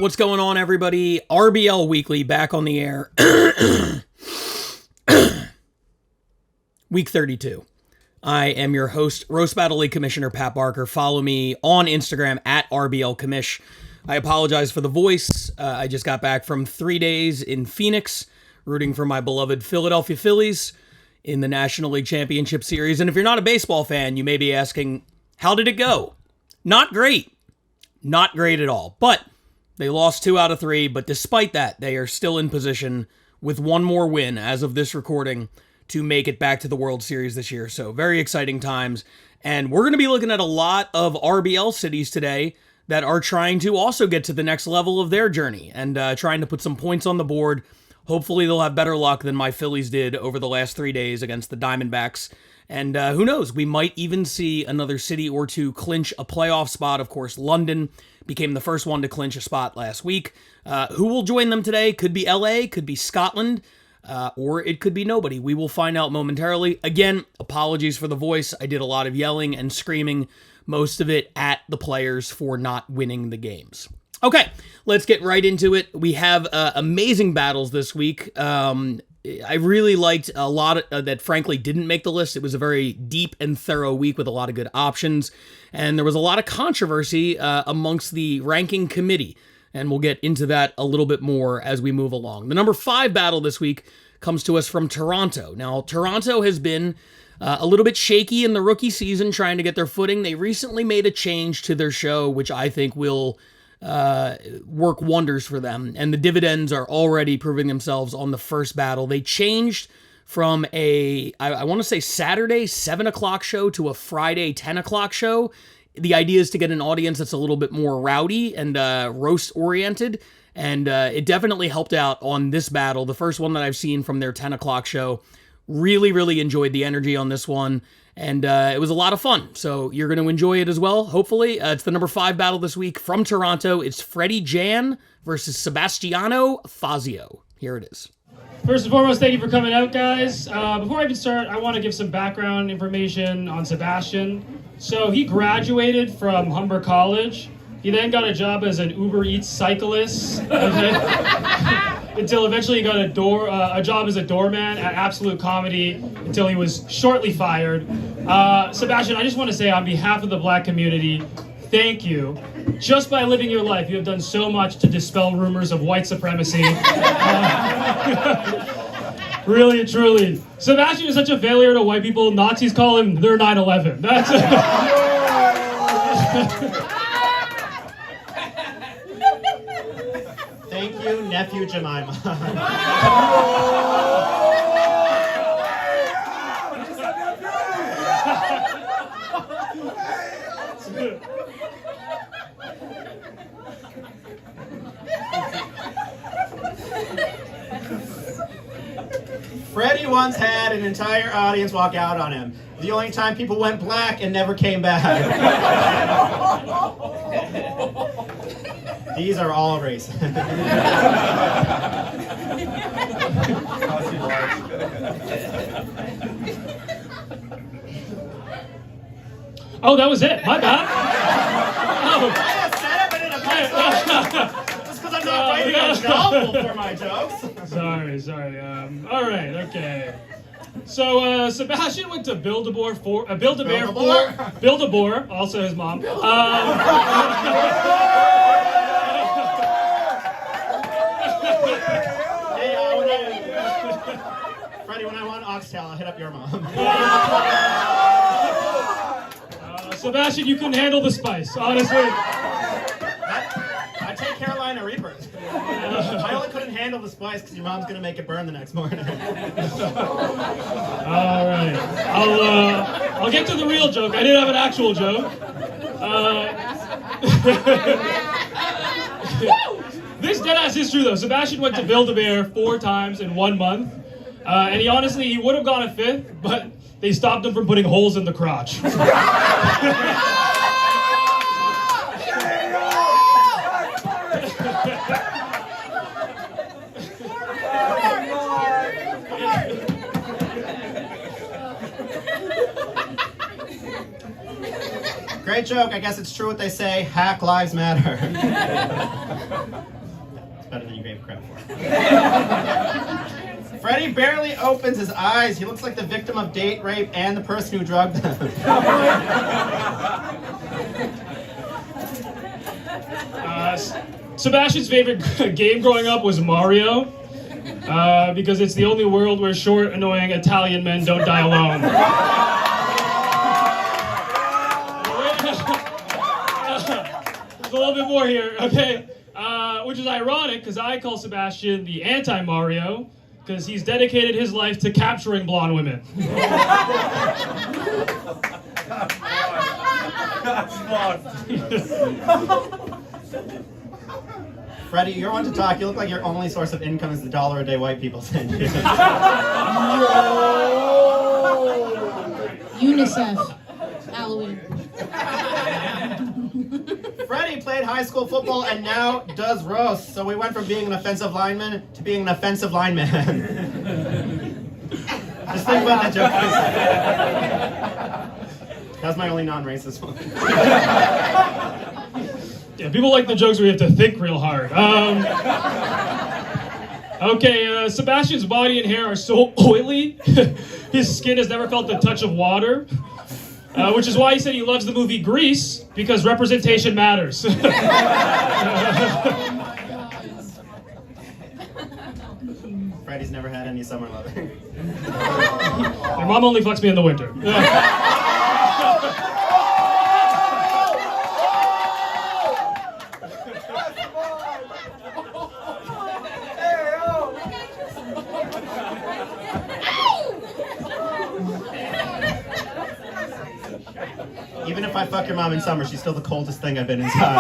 What's going on, everybody? RBL Weekly back on the air. Week 32. I am your host, Roast Battle League Commissioner Pat Barker. Follow me on Instagram at RBL Commish. I apologize for the voice. I just got back from 3 days in Phoenix, rooting for my beloved Philadelphia Phillies in the National League Championship Series. And if you're not a baseball fan, you may be asking, how did it go? Not great. Not great at all. But they lost 2 out of 3. But despite that, they are still in position with one more win as of this recording to make it back to the World Series this year. So very exciting times. And we're going to be looking at a lot of RBL cities today that are trying to also get to the next level of their journey and trying to put some points on the board. Hopefully they'll have better luck than my Phillies did over the last 3 days against the Diamondbacks. And who knows, we might even see another city or two clinch a playoff spot. Of course, London became the first one to clinch a spot last week. Who will join them today? Could be LA, could be Scotland, or it could be nobody. We will find out momentarily. Again, apologies for the voice. I did a lot of yelling and screaming, most of it at the players for not winning the games. Okay, let's get right into it. We have amazing battles this week. I really liked a lot that frankly didn't make the list. It was a very deep and thorough week with a lot of good options. And there was a lot of controversy amongst the ranking committee. And we'll get into that a little bit more as we move along. The number 5 battle this week comes to us from Toronto. Now, Toronto has been a little bit shaky in the rookie season trying to get their footing. They recently made a change to their show, which I think will work wonders for them. And the dividends are already proving themselves on the first battle. They changed from I want to say Saturday 7 o'clock show to a Friday 10 o'clock show. The idea is to get an audience that's a little bit more rowdy and roast-oriented, and it definitely helped out on this battle. The first one that I've seen from their 10 o'clock show. Really, really enjoyed the energy on this one, and it was a lot of fun, so you're going to enjoy it as well, hopefully. It's the number 5 battle this week from Toronto. It's Freddie Jan versus Sebastiano Fazio. Here it is. First and foremost, thank you for coming out, guys. Before I even start, I want to give some background information on Sebastian. So he graduated from Humber College. He then got a job as an Uber Eats cyclist, until eventually he got a job as a doorman at Absolute Comedy until he was shortly fired. Sebastian, I just want to say on behalf of the Black community, thank you. Just by living your life, you have done so much to dispel rumors of white supremacy. Really and truly. Sebastian is such a failure to white people, Nazis call him their 9/11. That's Thank you, nephew Jemima. Freddie once had an entire audience walk out on him. The only time people went black and never came back. These are all racist. Oh, that was it. My bad. I said it, but in a Just because I'm not writing a novel for my jokes. Sorry. All right, okay. So Sebastian went to Build-A-Bear, also his mom. Hey, Freddie, when I want oxtail, I'll hit up your mom. Sebastian, you couldn't handle the spice, honestly. I take Carolina Reapers. I only couldn't handle the spice because your mom's gonna make it burn the next morning. All right, I'll get to the real joke. I did have an actual joke. This deadass is true though. Sebastian went to Build-A-Bear 4 times in 1 month, and he would have gone a 5th, but they stopped him from putting holes in the crotch. Great joke. I guess it's true what they say. Hack lives matter. better than you gave credit for. Freddie barely opens his eyes. He looks like the victim of date rape and the person who drugged them. Sebastian's favorite game growing up was Mario, because it's the only world where short, annoying Italian men don't die alone. There's a little bit more here, okay? Which is ironic, because I call Sebastian the anti-Mario, because he's dedicated his life to capturing blonde women. Freddie, you're one to talk. You look like your only source of income is the $1 a day white people send you. UNICEF. Halloween. Freddie played high school football and now does roasts. So we went from being an offensive lineman to being an offensive lineman. Just think about that joke. That was my only non-racist one. Yeah, people like the jokes where you have to think real hard. Okay, Sebastian's body and hair are so oily, his skin has never felt the touch of water. Which is why he said he loves the movie Grease, because representation matters. Freddie's never had any summer loving. My mom only fucks me in the winter. Even if I fuck your mom in summer, she's still the coldest thing I've been inside.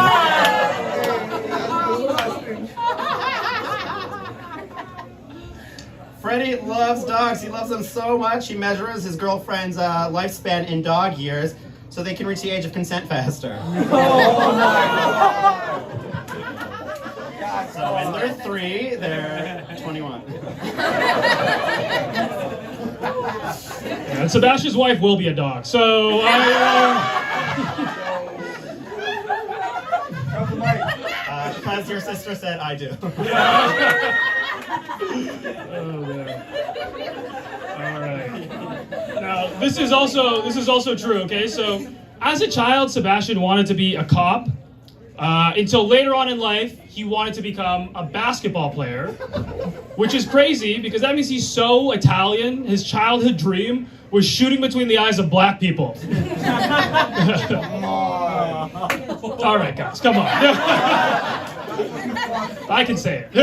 Freddie loves dogs. He loves them so much, he measures his girlfriend's lifespan in dog years so they can reach the age of consent faster. So when they're 3, they're 21. And Sebastian's wife will be a dog, so because your sister said I do. Oh, man. All right. Now, this is also true, okay? So, as a child, Sebastian wanted to be a cop. Until later on in life, he wanted to become a basketball player, which is crazy because that means he's so Italian. His childhood dream was shooting between the eyes of black people. All right, guys, come on. I can say it.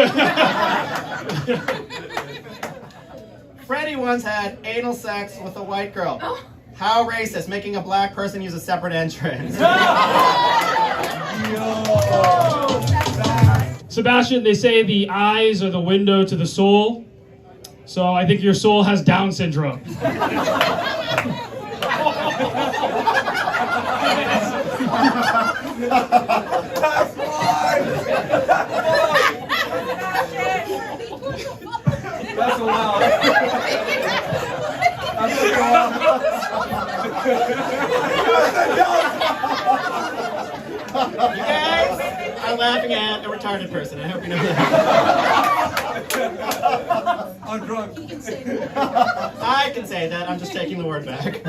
Freddie once had anal sex with a white girl. How racist, making a black person use a separate entrance. Sebastian, they say the eyes are the window to the soul. So I think your soul has Down syndrome. That's allowed. You guys are laughing at a retarded person. I hope you know that. I'm drunk. I can say that. I'm just taking the word back.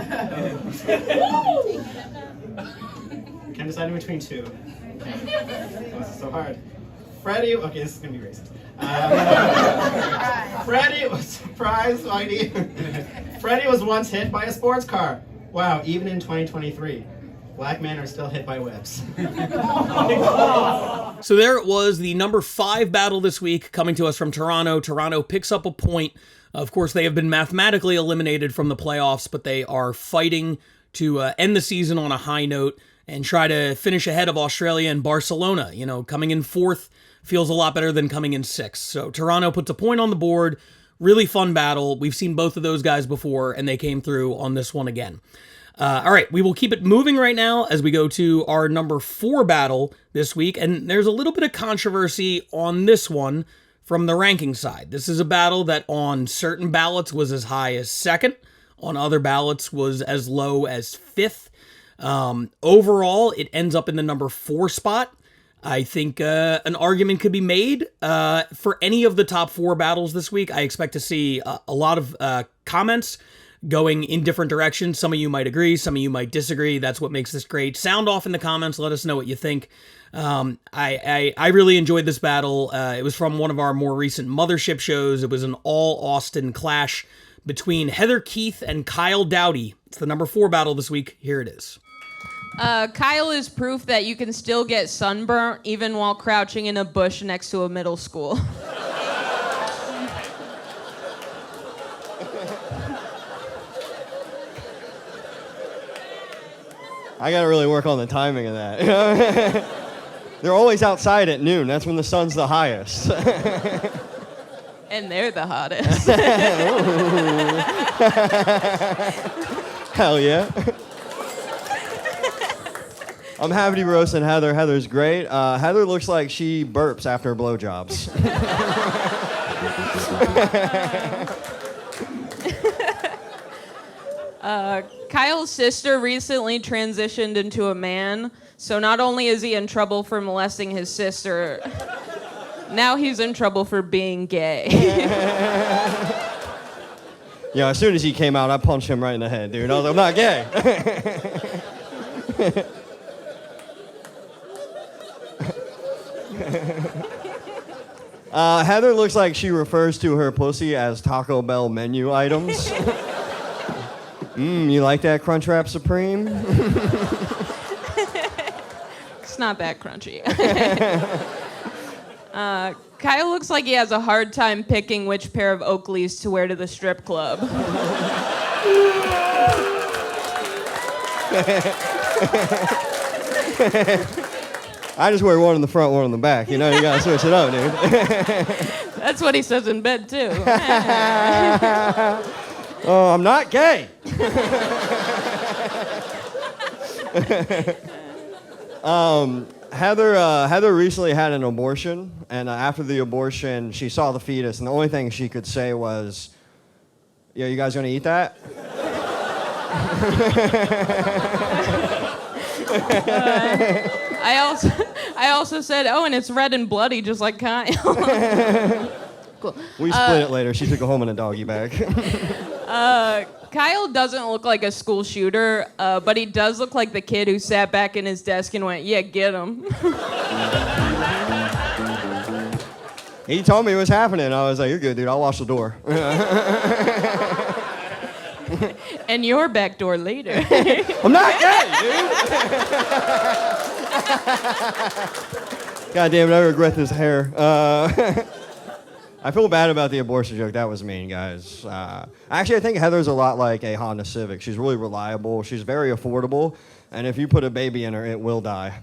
Can't decide in between two. This is so hard. Freddie. Okay, this is gonna be racist. Freddie was surprised, Whitey. Freddie was once hit by a sports car. Wow, even in 2023. Black men are still hit by whips. So there it was, the number 5 battle this week coming to us from Toronto. Toronto picks up a point. Of course, they have been mathematically eliminated from the playoffs, but they are fighting to end the season on a high note and try to finish ahead of Australia and Barcelona. You know, coming in 4th feels a lot better than coming in 6th. So Toronto puts a point on the board. Really fun battle. We've seen both of those guys before, and they came through on this one again. All right, we will keep it moving right now as we go to our number 4 battle this week. And there's a little bit of controversy on this one from the ranking side. This is a battle that on certain ballots was as high as 2nd. On other ballots was as low as 5th. Overall, it ends up in the number 4 spot. I think an argument could be made for any of the top 4 battles this week. I expect to see a lot of comments going in different directions. Some of you might agree, some of you might disagree. That's what makes this great. Sound off in the comments. Let us know what you think. I really enjoyed this battle. It was from one of our more recent Mothership shows. It was an all Austin clash between Heather Keith and Kyle Dowdy. It's the number 4 battle this week. Here it is. Kyle is proof that you can still get sunburnt even while crouching in a bush next to a middle school. I gotta really work on the timing of that. They're always outside at noon. That's when the sun's the highest. And they're the hottest. Hell yeah. I'm happy to be roasting Heather. Heather's great. Heather looks like she burps after blowjobs. Kyle's sister recently transitioned into a man, so not only is he in trouble for molesting his sister, now he's in trouble for being gay. Yeah, as soon as he came out, I punched him right in the head, dude. I was like, I'm not gay. Heather looks like she refers to her pussy as Taco Bell menu items. You like that Crunchwrap Supreme? It's not that crunchy. Kyle looks like he has a hard time picking which pair of Oakleys to wear to the strip club. I just wear one in the front, one in the back. You know, you gotta switch it up, dude. That's what he says in bed, too. Oh, I'm not gay. Heather recently had an abortion, and after the abortion, she saw the fetus, and the only thing she could say was, "Yeah, you guys gonna eat that?" I also said, oh, and it's red and bloody, just like Kyle. Cool. We split it later. She took it home in a doggy bag. Kyle doesn't look like a school shooter, but he does look like the kid who sat back in his desk and went, yeah, get him. He told me it was happening. I was like, you're good, dude. I'll watch the door. And your back door later. I'm not gay, dude. God damn it, I regret this hair. I feel bad about the abortion joke. That was mean, guys. Actually, I think Heather's a lot like a Honda Civic. She's really reliable. She's very affordable. And if you put a baby in her, it will die.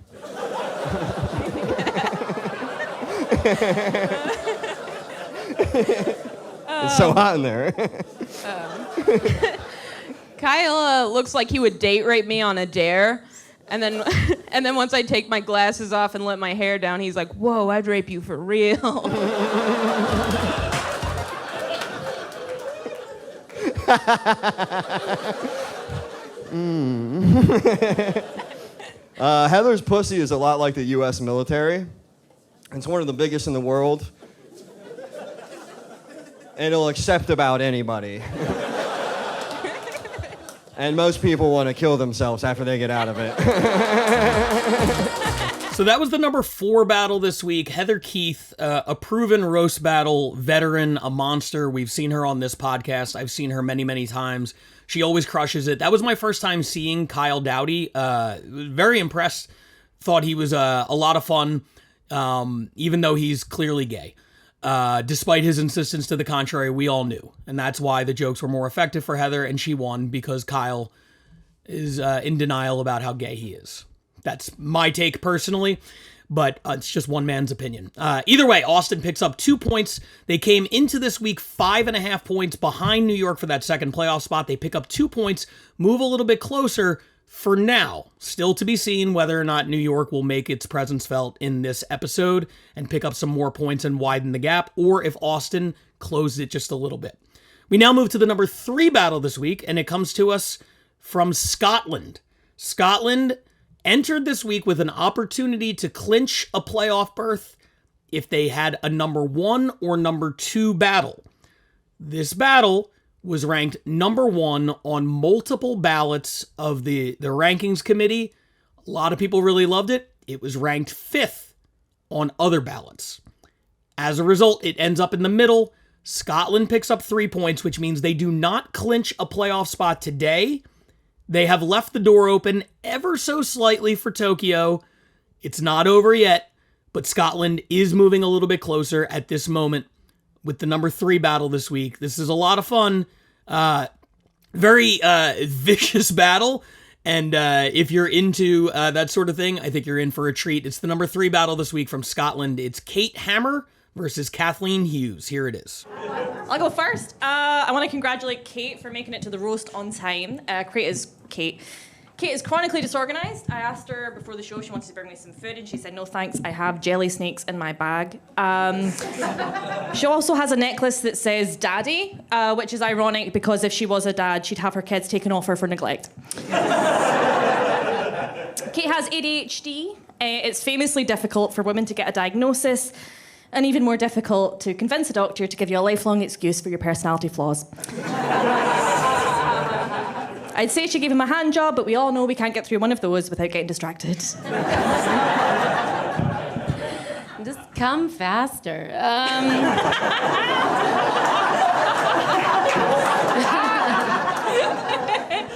It's so hot in there. Kyle looks like he would date rape me on a dare. And then once I take my glasses off and let my hair down, he's like, whoa, I'd rape you for real. Heather's pussy is a lot like the U.S. military. It's one of the biggest in the world. It'll accept about anybody. And most people want to kill themselves after they get out of it. So that was the number 4 battle this week. Heather Keith, a proven roast battle veteran, a monster. We've seen her on this podcast. I've seen her many, many times. She always crushes it. That was my first time seeing Kyle Dowdy. Very impressed. Thought he was a lot of fun, even though he's clearly gay. Despite his insistence to the contrary, we all knew. And that's why the jokes were more effective for Heather, and she won because Kyle is in denial about how gay he is. That's my take personally, but it's just one man's opinion. Either way, Austin picks up 2 points. They came into this week 5.5 points behind New York for that second playoff spot. They pick up 2 points, move a little bit closer for now. Still to be seen whether or not New York will make its presence felt in this episode and pick up some more points and widen the gap, or if Austin closes it just a little bit. We now move to the number 3 battle this week, and it comes to us from Scotland. Scotland entered this week with an opportunity to clinch a playoff berth if they had a number 1 or number 2 battle. This battle was ranked number 1 on multiple ballots of the rankings committee. A lot of people really loved it. It was ranked 5th on other ballots. As a result, it ends up in the middle. Scotland picks up 3 points, which means they do not clinch a playoff spot today. They have left the door open ever so slightly for Tokyo. It's not over yet, but Scotland is moving a little bit closer at this moment with the number 3 battle this week. This is a lot of fun. Very vicious battle. And if you're into that sort of thing, I think you're in for a treat. It's the number 3 battle this week from Scotland. It's Kate Hammer versus Kathleen Hughes. Here it is. I'll go first. I want to congratulate Kate for making it to the roast on time. Kate is chronically disorganized. I asked her before the show if she wanted to bring me some food, and she said, no thanks, I have jelly snakes in my bag. She also has a necklace that says daddy, which is ironic because if she was a dad, she'd have her kids taken off her for neglect. Kate has ADHD. It's famously difficult for women to get a diagnosis, and even more difficult to convince a doctor to give you a lifelong excuse for your personality flaws. I'd say she gave him a hand job, but we all know we can't get through one of those without getting distracted. Just come faster.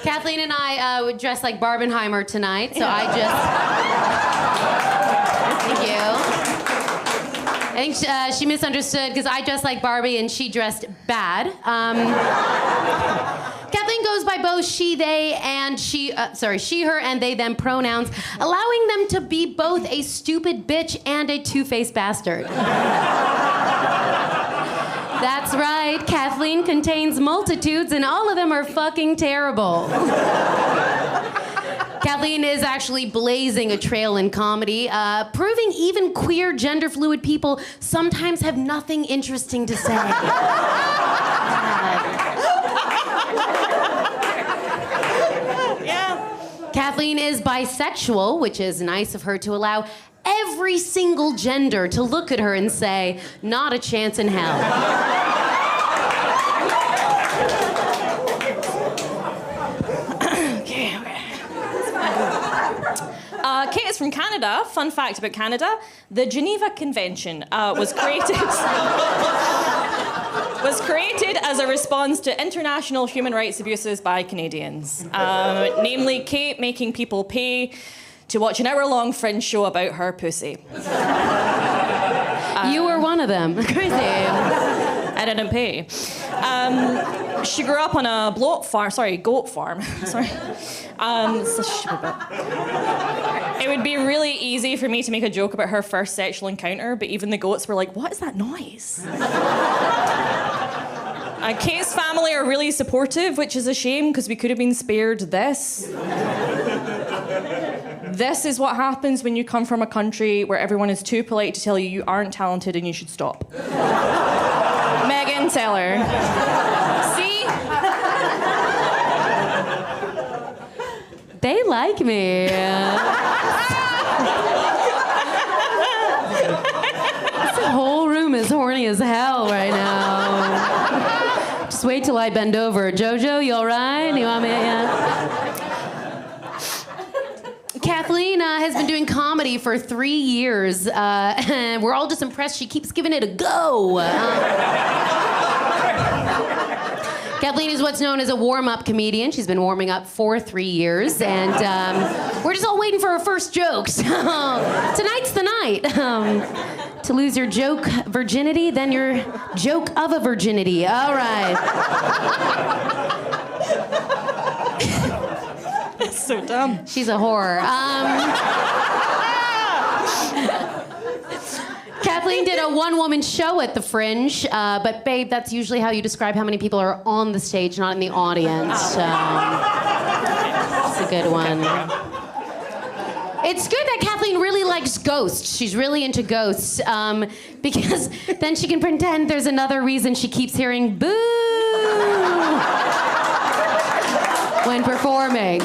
Kathleen and I would dress like Barbenheimer tonight, so I just... Thank you. I think she misunderstood because I dressed like Barbie and she dressed bad. Kathleen goes by both she, they, and she, her, and they, them pronouns, allowing them to be both a stupid bitch and a two-faced bastard. That's right, Kathleen contains multitudes and all of them are fucking terrible. Kathleen is actually blazing a trail in comedy, proving even queer, gender-fluid people sometimes have nothing interesting to say. Yeah. Kathleen is bisexual, which is nice of her to allow every single gender to look at her and say, not a chance in hell. Kate is from Canada. Fun fact about Canada, the Geneva Convention was created as a response to international human rights abuses by Canadians. Namely, Kate making people pay to watch an hour-long Fringe show about her pussy. You were one of them. Crazy. I didn't pay. She grew up on a goat farm. Sorry. So stupid bit. It would be really easy for me to make a joke about her first sexual encounter, but even the goats were like, what is that noise? Kate's family are really supportive, which is a shame because we could have been spared this. This is what happens when you come from a country where everyone is too polite to tell you you aren't talented and you should stop. Megan, tell her. See? They like me. This whole room is horny as hell right now. Just wait till I bend over. Jojo, you all right? You want me? Kathleen has been doing comedy for 3 years, and we're all just impressed she keeps giving it a go. Kathleen is what's known as a warm-up comedian. She's been warming up for 3 years, and we're just all waiting for her first jokes. Tonight's the night. To lose your joke virginity, then your joke of a virginity. All right. That's so dumb. She's a whore. Kathleen did a one-woman show at the Fringe, but babe, that's usually how you describe how many people are on the stage, not in the audience. It's a good one. It's good that Kathleen really likes ghosts. She's really into ghosts, because then she can pretend there's another reason she keeps hearing boo when performing.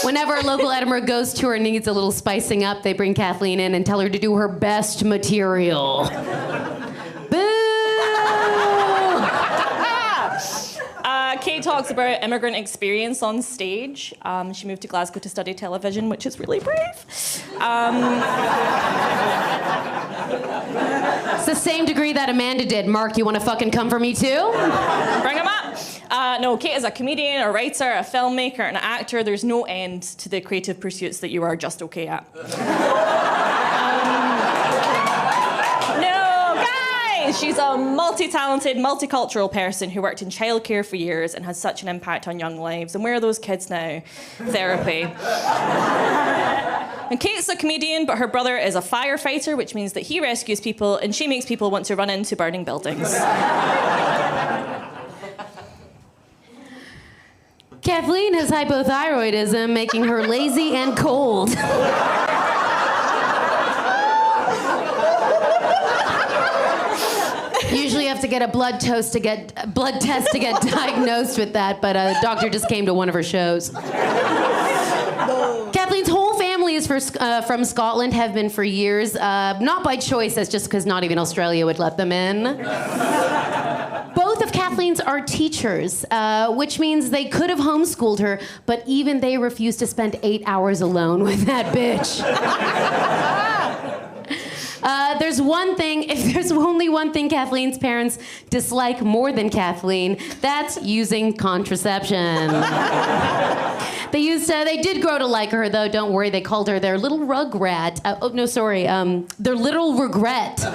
When whenever a local Edinburgh Ghost tour needs a little spicing up, they bring Kathleen in and tell her to do her best material. Boo! Kate talks about immigrant experience on stage. She moved to Glasgow to study television, which is really brave. It's the same degree that Amanda did. Mark, you want to fucking come for me too? Bring him up. No, Kate is a comedian, a writer, a filmmaker, an actor. There's no end to the creative pursuits that you are just okay at. She's a multi-talented, multicultural person who worked in childcare for years and has such an impact on young lives. And where are those kids now? Therapy. And Kate's a comedian, but her brother is a firefighter, which means that he rescues people and she makes people want to run into burning buildings. Kathleen has hypothyroidism, making her lazy and cold. Usually you have to get a blood test to get diagnosed with that, but a doctor just came to one of her shows. Kathleen's whole family is from Scotland, have been for years. Not by choice, that's just because not even Australia would let them in. Both of Kathleen's are teachers, which means they could have homeschooled her, but even they refused to spend 8 hours alone with that bitch. If there's only one thing Kathleen's parents dislike more than Kathleen, that's using contraception. They did grow to like her, though, don't worry, they called her their little rugrat. Their little regret. Sorry.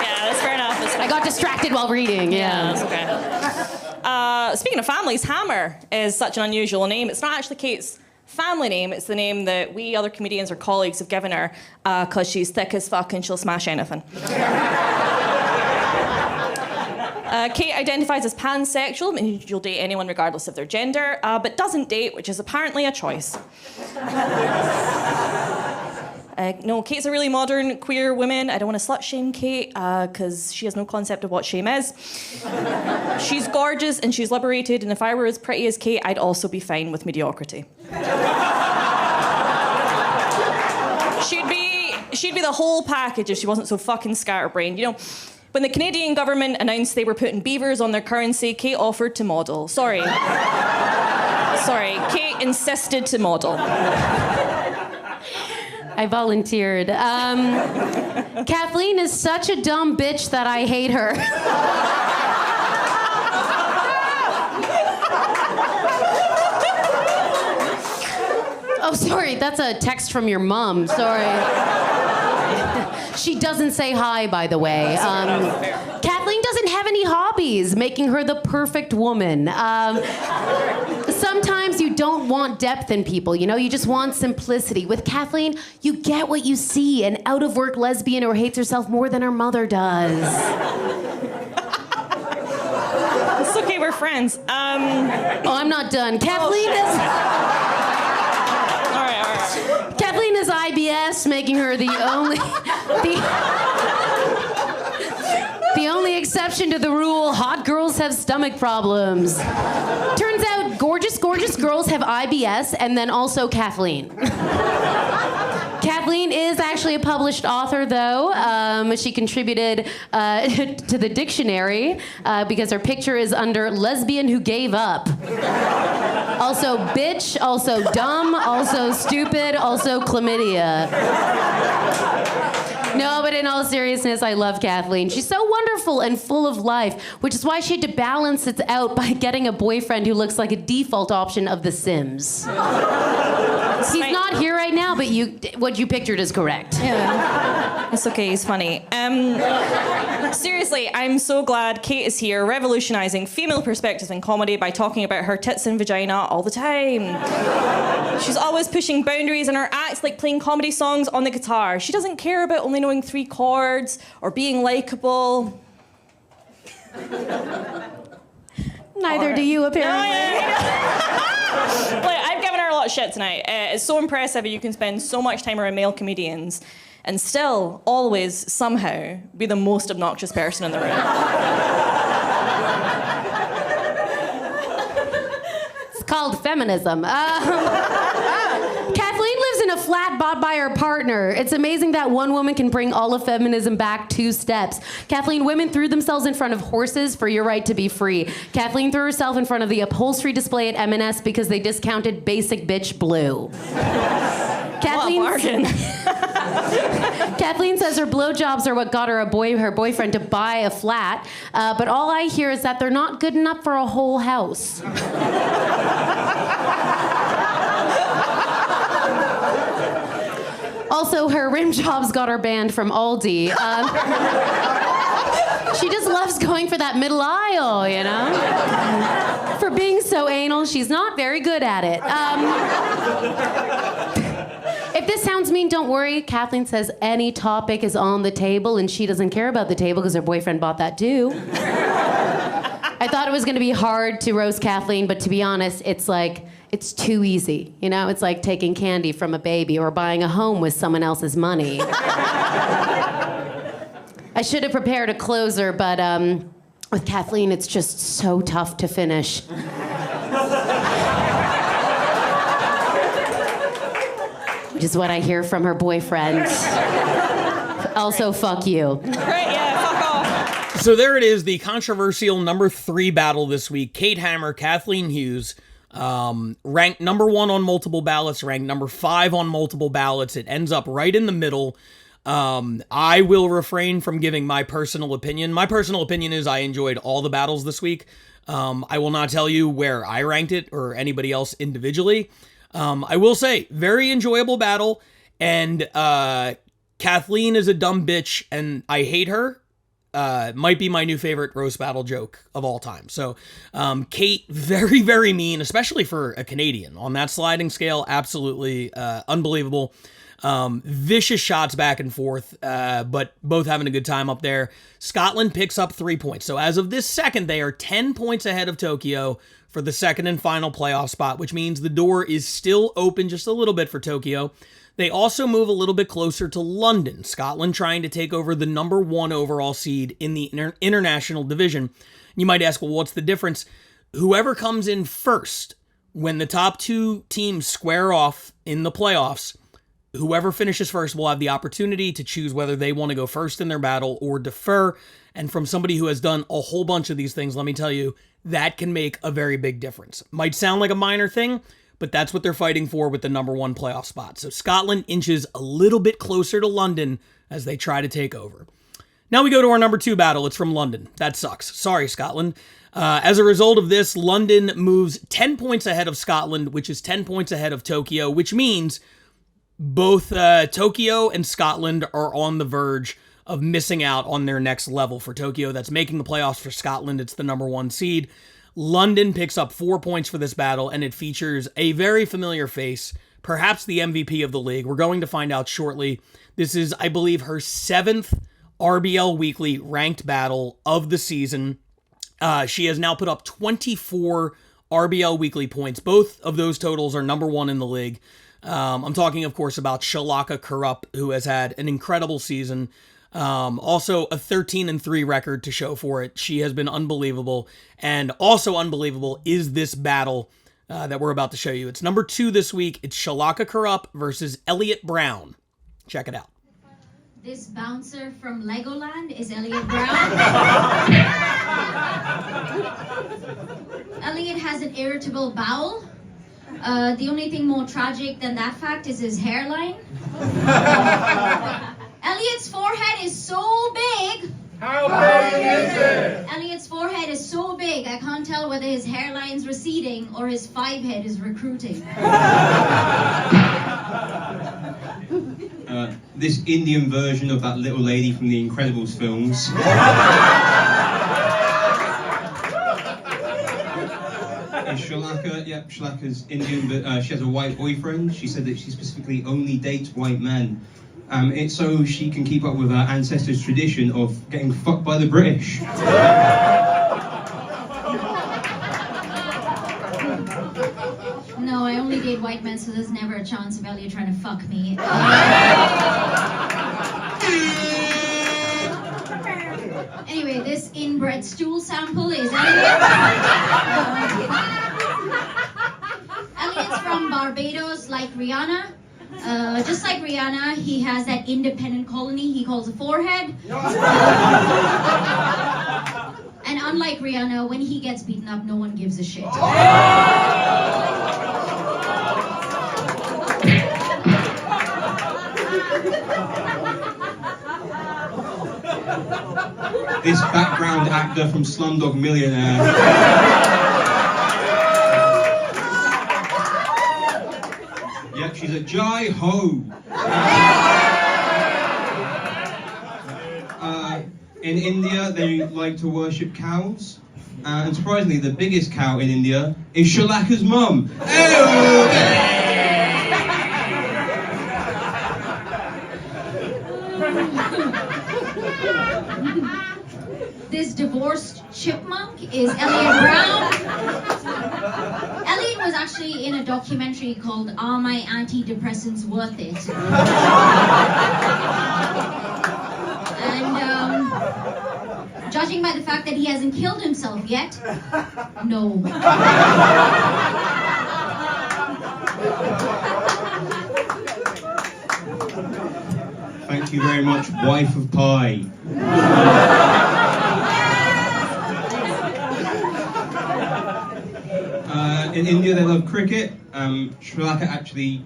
Yeah, that's fair enough. I got distracted while reading, yeah. That's okay. Speaking of families, Hammer is such an unusual name. It's not actually Kate's family name, it's the name that we other comedians or colleagues have given her because she's thick as fuck and she'll smash anything. Kate identifies as pansexual, meaning she'll date anyone regardless of their gender, but doesn't date, which is apparently a choice. No, Kate's a really modern queer woman. I don't want to slut shame Kate because she has no concept of what shame is. She's gorgeous and she's liberated, and if I were as pretty as Kate, I'd also be fine with mediocrity. She'd be the whole package if she wasn't so fucking scatterbrained. You know, when the Canadian government announced they were putting beavers on their currency, Kate offered to model. Sorry, Kate insisted to model. I volunteered. Kathleen is such a dumb bitch that I hate her. Oh, sorry, that's a text from your mom. Sorry. She doesn't say hi, by the way. Kathleen doesn't have any hobbies, making her the perfect woman. Sometimes you don't want depth in people, you know? You just want simplicity. With Kathleen, you get what you see, an out-of-work lesbian who hates herself more than her mother does. It's okay, we're friends. Oh, I'm not done. Kathleen is... All right. Kathleen is IBS, making her the only exception to the rule. Hot girls have stomach problems. Turns out gorgeous girls have IBS, and then also Kathleen. Kathleen is actually a published author, though. She contributed to the dictionary because her picture is under lesbian who gave up. Also bitch, also dumb, also stupid, also chlamydia. No, but in all seriousness, I love Kathleen. She's so wonderful and full of life, which is why she had to balance it out by getting a boyfriend who looks like a default option of The Sims. He's not here right now, but what you pictured is correct. Yeah. It's okay, he's funny. Seriously, I'm so glad Kate is here, revolutionizing female perspectives in comedy by talking about her tits and vagina all the time. She's always pushing boundaries, and her acts like playing comedy songs on the guitar. She doesn't care about only knowing 3 chords or being likable. Neither do you, apparently. Like, I've given her a lot of shit tonight. It's so impressive that you can spend so much time around male comedians and still always somehow be the most obnoxious person in the room. called feminism. Kathleen lives in a flat bought by her partner. It's amazing that one woman can bring all of feminism back 2 steps. Kathleen, women threw themselves in front of horses for your right to be free. Kathleen threw herself in front of the upholstery display at M&S because they discounted basic bitch blue. Kathleen says her blowjobs are what got her her boyfriend to buy a flat, but all I hear is that they're not good enough for a whole house. Also, her rim jobs got her banned from Aldi. She just loves going for that middle aisle, you know? For being so anal, she's not very good at it. If this sounds mean, don't worry. Kathleen says any topic is on the table, and she doesn't care about the table because her boyfriend bought that too. I thought it was going to be hard to roast Kathleen, but to be honest, it's too easy. You know, it's like taking candy from a baby or buying a home with someone else's money. I should have prepared a closer, but with Kathleen, it's just so tough to finish. Which is what I hear from her boyfriend. Also, fuck you. Great, yeah, fuck off. So there it is, the controversial number 3 battle this week. Kate Hammer, Kathleen Hughes, ranked number 1 on multiple ballots, ranked number 5 on multiple ballots. It ends up right in the middle. I will refrain from giving my personal opinion. My personal opinion is I enjoyed all the battles this week. I will not tell you where I ranked it or anybody else individually. I will say, very enjoyable battle, and Kathleen is a dumb bitch, and I hate her. Might be my new favorite roast battle joke of all time. So, Kate, very, very mean, especially for a Canadian. On that sliding scale, absolutely unbelievable. Vicious shots back and forth, but both having a good time up there. Scotland picks up 3 points. So as of this second, they are 10 points ahead of Tokyo for the second and final playoff spot, which means the door is still open just a little bit for Tokyo. They also move a little bit closer to London, Scotland trying to take over the number 1 overall seed in the international division. You might ask, well, what's the difference? Whoever comes in first, when the top 2 teams square off in the playoffs, whoever finishes first will have the opportunity to choose whether they want to go first in their battle or defer. And from somebody who has done a whole bunch of these things, let me tell you, that can make a very big difference. Might sound like a minor thing, but that's what they're fighting for with the number 1 playoff spot. So Scotland inches a little bit closer to London as they try to take over. Now we go to our number 2 battle. It's from London. That sucks. Sorry, Scotland. As a result of this, London moves 10 points ahead of Scotland, which is 10 points ahead of Tokyo, which means both Tokyo and Scotland are on the verge of missing out on their next level. For Tokyo, that's making the playoffs. For Scotland, it's the number 1 seed. London picks up 4 points for this battle, and it features a very familiar face, perhaps the MVP of the league. We're going to find out shortly. This is, I believe, her 7th RBL Weekly ranked battle of the season. She has now put up 24 RBL Weekly points. Both of those totals are number 1 in the league. I'm talking, of course, about Shalaka Kurup, who has had an incredible season. Also a 13-3 record to show for it. She has been unbelievable. And also unbelievable is this battle that we're about to show you. It's number 2 this week. It's Shalaka Kurup versus Elliot Brown. Check it out. This bouncer from Legoland is Elliot Brown. Elliot has an irritable bowel. The only thing more tragic than that fact is his hairline. Elliot's forehead is so big. How big is it? Elliot's forehead is so big, I can't tell whether his hairline's receding or his 5-head is recruiting. This Indian version of that little lady from the Incredibles films. Shalaka, Shalaka's Indian, but she has a white boyfriend. She said that she specifically only dates white men. It's so she can keep up with her ancestors' tradition of getting fucked by the British. No, I only date white men, so there's never a chance of Elliot trying to fuck me. Anyway, this inbred stool sample is Elliot. Barbados, like Rihanna. Just like Rihanna, he has that independent colony he calls a forehead. And unlike Rihanna, when he gets beaten up, no one gives a shit. This background actor from Slumdog Millionaire. Yep, she's a Jai-Ho. In India, they like to worship cows. And surprisingly, the biggest cow in India is Shalaka's mum. This divorced chipmunk is Elliot Brown. Elliot was actually in a documentary called Are My Antidepressants Worth It? And judging by the fact that he hasn't killed himself yet, no. Thank you very much, wife of Pi. In India, they love cricket. Shalaka actually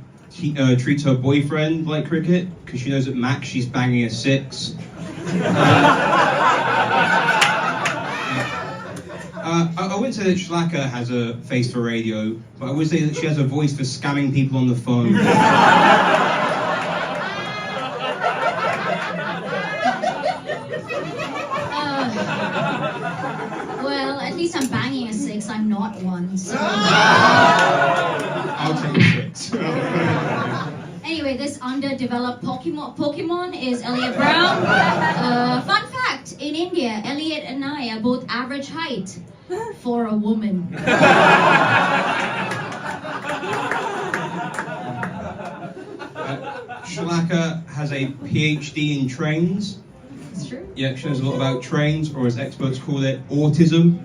treats her boyfriend like cricket because she knows at max she's banging a 6. I wouldn't say that Shalaka has a face for radio, but I would say that she has a voice for scamming people on the phone. Well, at least I'm banging a 6. I'm not one. So. I'll take a 6. Anyway, this underdeveloped Pokemon is Elliot Brown. Fun fact, in India, Elliot and I are both average height for a woman. Shalaka has a PhD in trains. It's true. Yeah, she knows a lot about trains, or as experts call it, autism.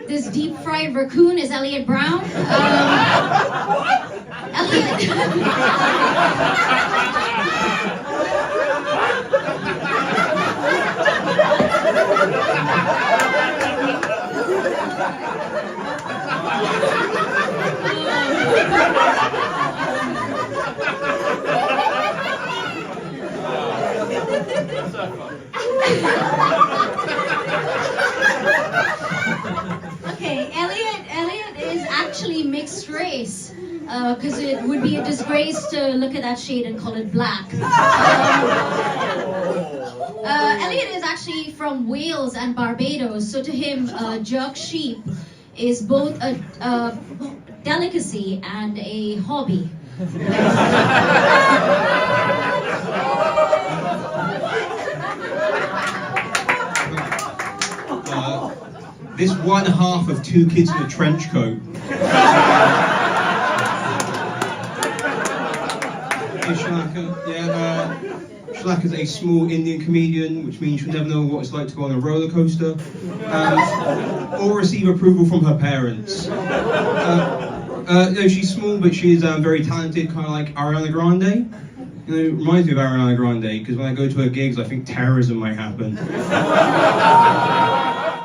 This deep fried raccoon is Elliot Brown. Elliot. Okay, Elliot is actually mixed race, because it would be a disgrace to look at that shade and call it black. Elliot is actually from Wales and Barbados, so to him, jerk sheep is both a delicacy and a hobby. This one half of 2 kids in a trench coat. Shalaka is a small Indian comedian, which means she'll never know what it's like to go on a roller coaster, or receive approval from her parents. No, she's small, but she is very talented, kind of like Ariana Grande. You know, it reminds me of Ariana Grande, because when I go to her gigs, I think terrorism might happen.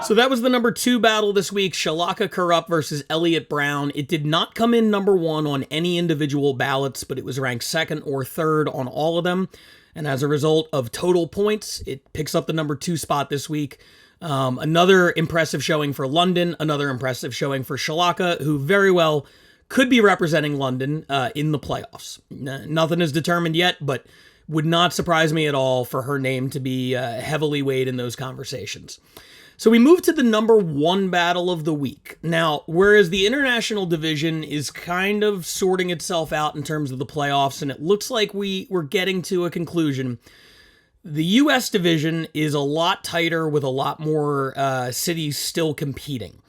So that was the number 2 battle this week, Shalaka Corrupt versus Elliot Brown. It did not come in number 1 on any individual ballots, but it was ranked 2nd or 3rd on all of them. And as a result of total points, it picks up the number 2 spot this week. Another impressive showing for London, another impressive showing for Shalaka, who very well could be representing London in the playoffs. Nothing is determined yet, but would not surprise me at all for her name to be heavily weighed in those conversations. So we move to the number 1 battle of the week. Now, whereas the international division is kind of sorting itself out in terms of the playoffs, and it looks like we're getting to a conclusion, the U.S. division is a lot tighter with a lot more cities still competing.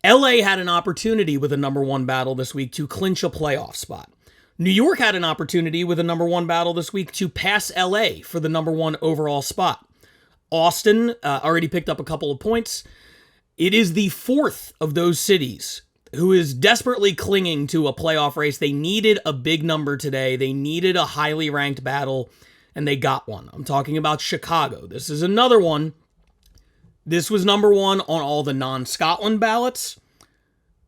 LA had an opportunity with a number 1 battle this week to clinch a playoff spot. New York had an opportunity with a number one battle this week to pass LA for the number one overall spot. Austin already picked up a couple of points. It is the fourth of those cities who is desperately clinging to a playoff race. They needed a big number today. They needed a highly ranked battle, and they got one. I'm talking about Chicago. This is another one. This was number one on all the non-Scotland ballots,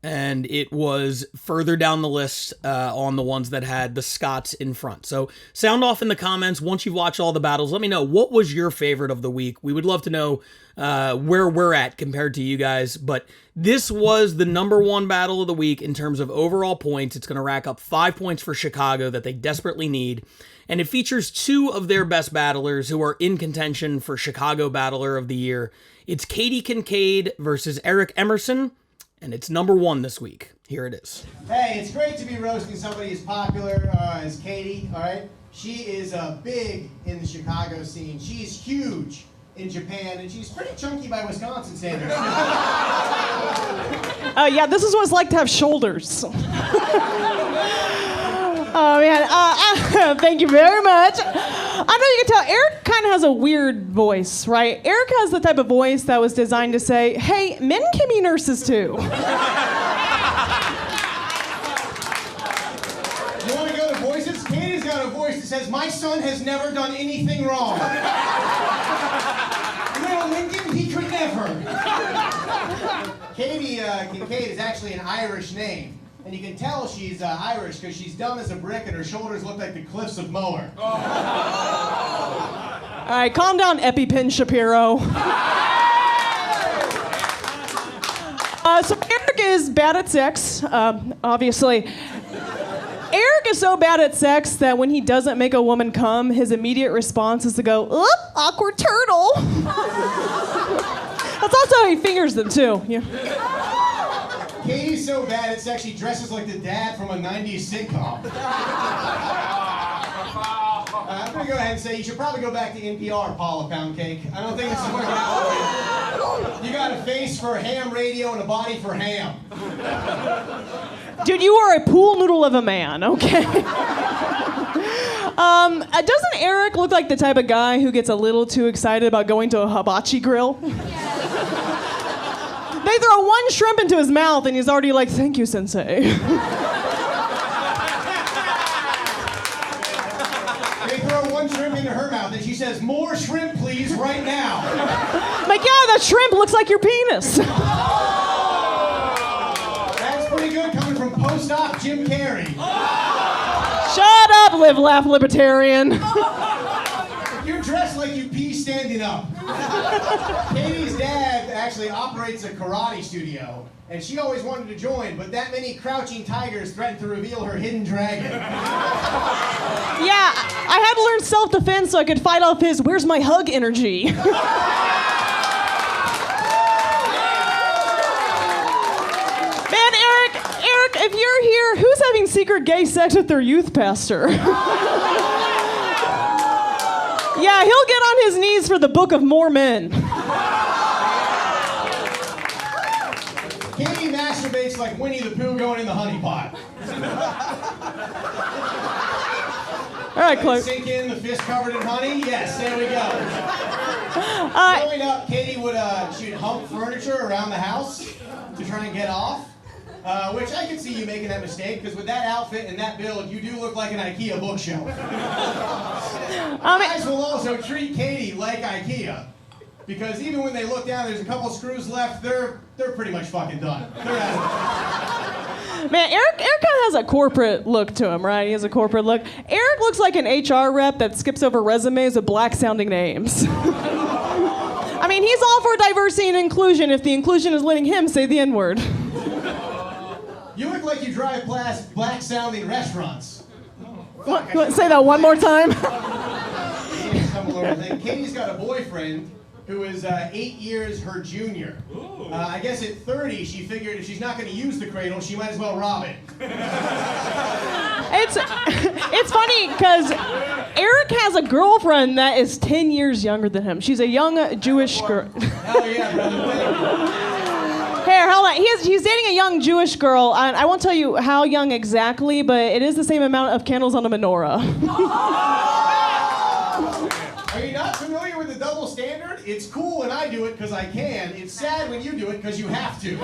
and it was further down the list on the ones that had the Scots in front. So sound off in the comments once you've watched all the battles. Let me know, what was your favorite of the week? We would love to know where we're at compared to you guys. But this was the number one battle of the week in terms of overall points. It's going to rack up 5 points for Chicago that they desperately need. And it features two of their best battlers who are in contention for Chicago Battler of the Year. It's Katie Kincaid versus Eric Emerson. And it's number one this week. Here it is. Hey, it's great to be roasting somebody as popular as Katie, all right? She is big in the Chicago scene. She's huge in Japan, and she's pretty chunky by Wisconsin standards. Yeah, this is what it's like to have shoulders. Oh, man. Thank you very much. I know you can tell Eric kind of has a weird voice, right? Eric has the type of voice that was designed to say, hey, men can be nurses too. You want to go to voices? Katie's got a voice that says, my son has never done anything wrong. Little Lincoln, he could never. Katie Kincaid is actually an Irish name. And you can tell she's Irish because she's dumb as a brick and her shoulders look like the cliffs of Moher. All right, calm down, EpiPen Shapiro. So Eric is bad at sex, obviously. Eric is so bad at sex that when he doesn't make a woman come, his immediate response is to go, oop, awkward turtle. That's also how he fingers them, too. Yeah. Katie's so bad at sex, she dresses like the dad from a 90s sitcom. I'm going to go ahead and say you should probably go back to NPR, Paula Pound Cake. I don't think this is working out for you. You got a face for ham radio and a body for ham. Dude, you are a pool noodle of a man, okay? Doesn't Eric look like the type of guy who gets a little too excited about going to a hibachi grill? They throw one shrimp into his mouth and he's already like, thank you, sensei. They throw one shrimp into her mouth and she says, more shrimp, please, right now. Like, yeah, that shrimp looks like your penis. That's pretty good coming from post-op Jim Carrey. Shut up, live, laugh, libertarian. You're dressed like you pee standing up. Katie's dad actually operates a karate studio, and she always wanted to join, but that many crouching tigers threatened to reveal her hidden dragon. Yeah, I had to learn self-defense so I could fight off his where's my hug energy. Man, Eric, if you're here, who's having secret gay sex with their youth pastor? Yeah, he'll get on his knees for the Book of Mormon. Katie masturbates like Winnie the Pooh going in the honey pot. All right, Chloe. Sink in the fist covered in honey? Yes, there we go. Growing up, Katie would she'd hump furniture around the house to try and get off. Which I can see you making that mistake, because with that outfit and that build, you do look like an IKEA bookshelf. Guys will also treat Katie like IKEA, because even when they look down, there's a couple screws left, they're pretty much fucking done. They're out of it. Man, Eric kind of has a corporate look to him, right? He has a corporate look. Eric looks like an HR rep that skips over resumes with black-sounding names. I mean, he's all for diversity and inclusion if the inclusion is letting him say the N-word. You look like you drive past black-sounding restaurants. What? Say that one more time. Katie's got a boyfriend who is 8 years her junior. I guess at 30, she figured if she's not going to use the cradle, she might as well rob it. It's funny because Eric has a girlfriend that is 10 years younger than him. She's a young Jewish girl. Hell yeah, brother. here, hold on. He's dating a young Jewish girl. I won't tell you how young exactly, but it is the same amount of candles on a menorah. Are you not familiar with the double standard? It's cool when I do it because I can. It's sad when you do it because you have to. No.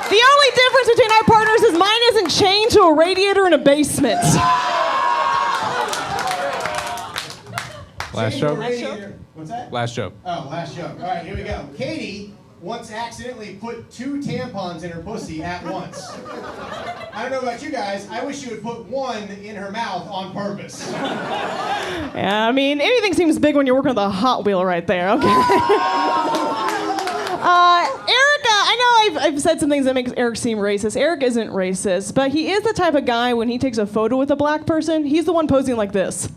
The only difference between our partners is mine isn't chained to a radiator in a basement. Last joke? What's that? Last joke. Oh, last joke. All right, here we go. Katie once accidentally put 2 tampons in her pussy at once. I don't know about you guys. I wish you would put 1 in her mouth on purpose. Yeah, I mean, anything seems big when you're working with a Hot Wheel right there, okay? Eric, I know I've said some things that makes Eric seem racist. Eric isn't racist, but he is the type of guy when he takes a photo with a black person, he's the one posing like this.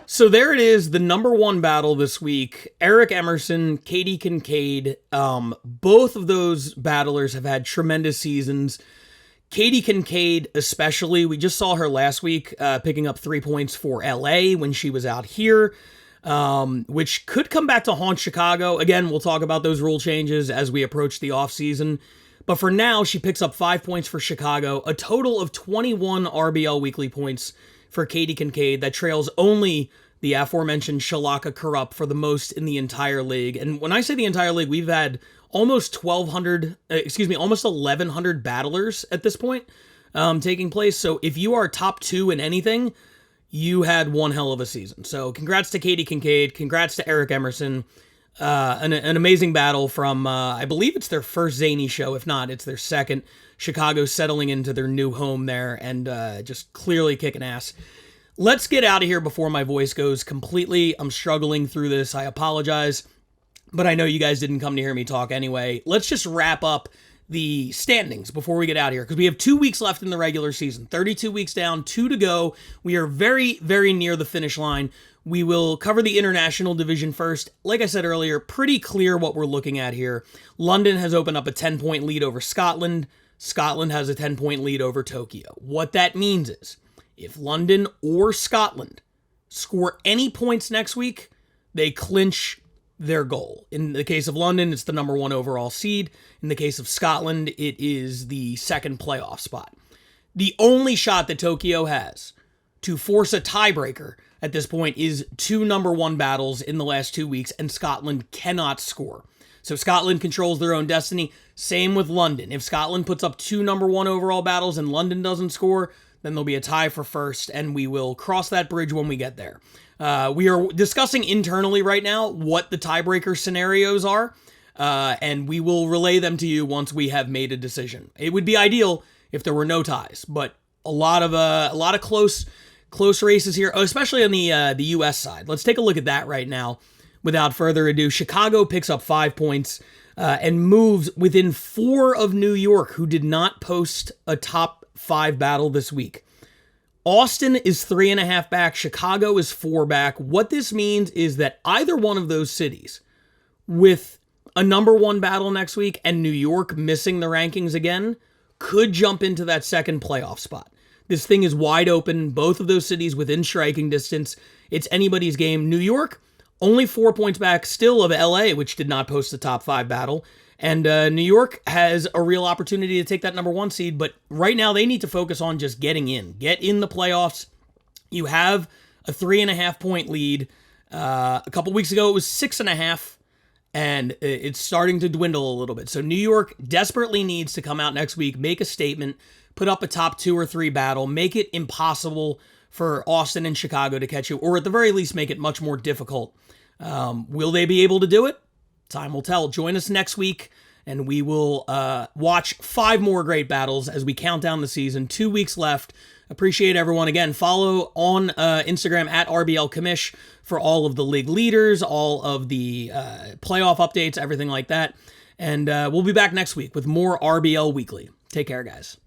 So there it is, the number 1 battle this week. Eric Emerson, Katie Kincaid. Both of those battlers have had tremendous seasons. Katie Kincaid especially, we just saw her last week picking up 3 points for LA when she was out here, which could come back to haunt Chicago. Again, we'll talk about those rule changes as we approach the offseason. But for now, she picks up 5 points for Chicago, a total of 21 RBL weekly points for Katie Kincaid. That trails only the aforementioned Shalaka Kurup for the most in the entire league. And when I say the entire league, we've had almost 1,100 battlers at this point taking place. So if you are top 2 in anything, you had one hell of a season. So congrats to Katie Kincaid. Congrats to Eric Emerson. An amazing battle from, I believe it's their first Zany show. If not, it's their second. Chicago settling into their new home there and just clearly kicking ass. Let's get out of here before my voice goes completely. I'm struggling through this. I apologize, but I know you guys didn't come to hear me talk anyway. Let's just wrap up the standings before we get out of here, because we have 2 weeks left in the regular season. 32 weeks down, 2 to go. We are very, very near the finish line. We will cover the international division first. Like I said earlier, pretty clear what we're looking at here. London has opened up a 10-point lead over Scotland. Scotland has a 10-point lead over Tokyo. What that means is, if London or Scotland score any points next week, they clinch their goal. In the case of London, it's the number 1 overall seed. In the case of Scotland, it is the second playoff spot. The only shot that Tokyo has to force a tiebreaker at this point is 2 number 1 battles in the last 2 weeks, and Scotland cannot score. So Scotland controls their own destiny. Same with London. If Scotland puts up 2 number 1 overall battles and London doesn't score, then there'll be a tie for first, and we will cross that bridge when we get there. We are discussing internally right now what the tiebreaker scenarios are, and we will relay them to you once we have made a decision. It would be ideal if there were no ties, but a lot of close races here, especially on the U.S. side. Let's take a look at that right now. Without further ado, Chicago picks up 5 points and moves within 4 of New York, who did not post a top 5 battle this week. Austin is 3.5 back. Chicago is 4 back. What this means is that either one of those cities with a number 1 battle next week and New York missing the rankings again could jump into that second playoff spot. This thing is wide open. Both of those cities within striking distance. It's anybody's game. New York, only 4 points back still of LA, which did not post a top 5 battle. And New York has a real opportunity to take that number 1 seed, but right now they need to focus on just getting in. Get in the playoffs. You have a 3.5 point lead. A couple weeks ago it was 6.5, and it's starting to dwindle a little bit. So New York desperately needs to come out next week, make a statement, put up a top 2 or 3 battle, make it impossible for Austin and Chicago to catch you, or at the very least make it much more difficult. Will they be able to do it? Time will tell. Join us next week, and we will watch 5 more great battles as we count down the season. 2 weeks left. Appreciate everyone. Again, follow on Instagram at RBL Commish for all of the league leaders, all of the playoff updates, everything like that. And we'll be back next week with more RBL Weekly. Take care, guys.